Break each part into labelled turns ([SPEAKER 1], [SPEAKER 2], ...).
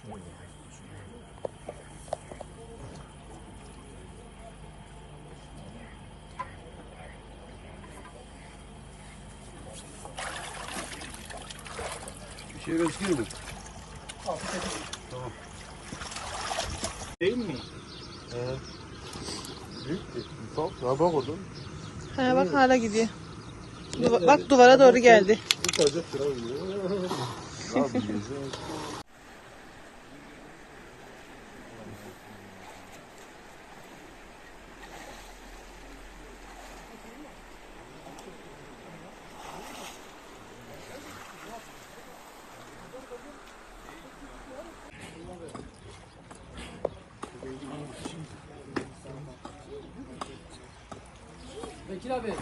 [SPEAKER 1] Bir şey gözüküyor mu? Tamam. Değil mi?
[SPEAKER 2] Büyük sal. Ya bak oradan.
[SPEAKER 3] Ha bak hala gidiyor. Bak duvara doğru geldi.
[SPEAKER 2] Bu kaçacaktır abi. Abi gece.
[SPEAKER 4] Bekir abi,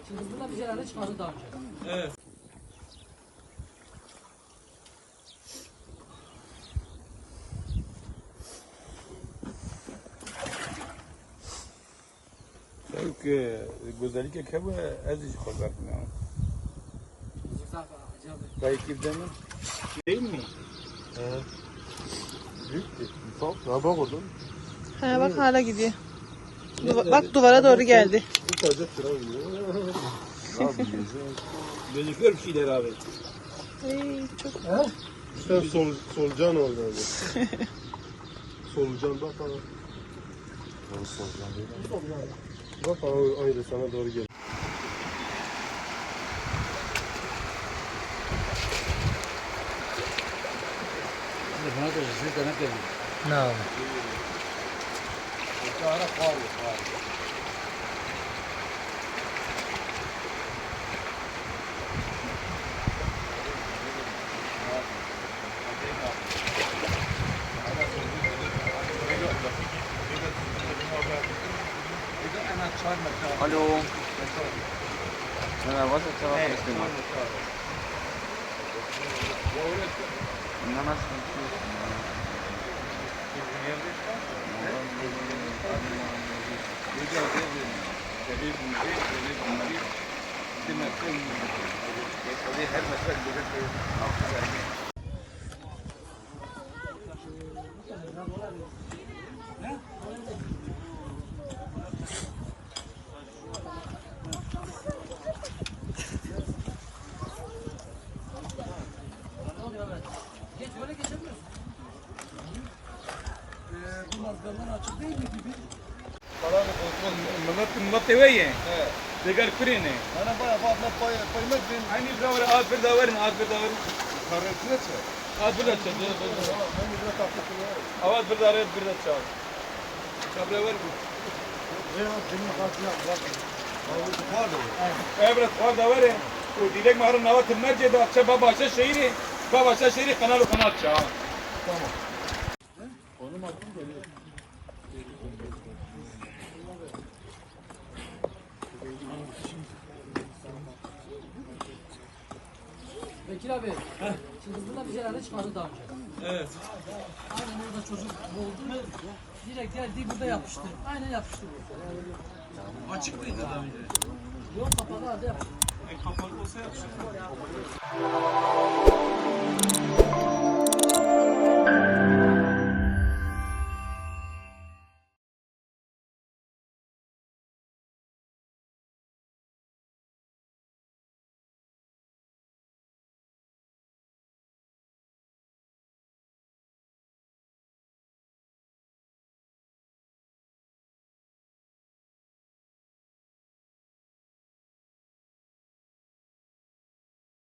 [SPEAKER 4] şimdi bundan bir şeyler çıkardı daha önce.
[SPEAKER 1] Evet. که گذاری که که ازش خواهد کنم کاری که بدنم değil mi?
[SPEAKER 2] Büyük sal. Ya bak oradan.
[SPEAKER 3] Ha bak hala gidiyor. Bak duvara doğru geldi.
[SPEAKER 2] Bu kaçacaktır abi. Abi gece.
[SPEAKER 1] Gözüküyor bir şeyler abi.
[SPEAKER 3] Çok
[SPEAKER 2] Sen solucan orada öyle. Solucan bak abi. Solucan değil mi? Bak abi aynı sana doğru gel.
[SPEAKER 4] No.
[SPEAKER 1] Alo. Merhaba, selam ederim.
[SPEAKER 4] Geç böyle geçemiyorsun. Bu mazgallar açık değil mi gibi?
[SPEAKER 1] مغطي وين؟ دقال كريني
[SPEAKER 2] Ana bayağı babla paymak ben
[SPEAKER 1] هاني بدور آد بدورن آد بدورن
[SPEAKER 2] karartına çek.
[SPEAKER 1] آد بدور تشد
[SPEAKER 2] Ben de biraz tatlı
[SPEAKER 1] آد بدور آد بدور تشد شابلا ورق
[SPEAKER 2] Ya senin karşına bak. Abi pardon.
[SPEAKER 1] ابرد خوار دوره وديلك مهر نوات المرجع ده أكشى بابا أكشى شهيري بابا أكشى شهيري قناة وقناة شاه
[SPEAKER 2] Konum attım geliyor.
[SPEAKER 4] Bekir abi, şimdi bundan bir şeyler çıkardı daha önce.
[SPEAKER 1] Evet.
[SPEAKER 4] Aynen orada çocuk boğuldu. Direkt geldi burada yapıştı. Aynen yapıştı bu.
[SPEAKER 1] Açık mıydı daha önce?
[SPEAKER 4] Yok kapalı halde yapıştı.
[SPEAKER 1] Kapalı olsa yapışır.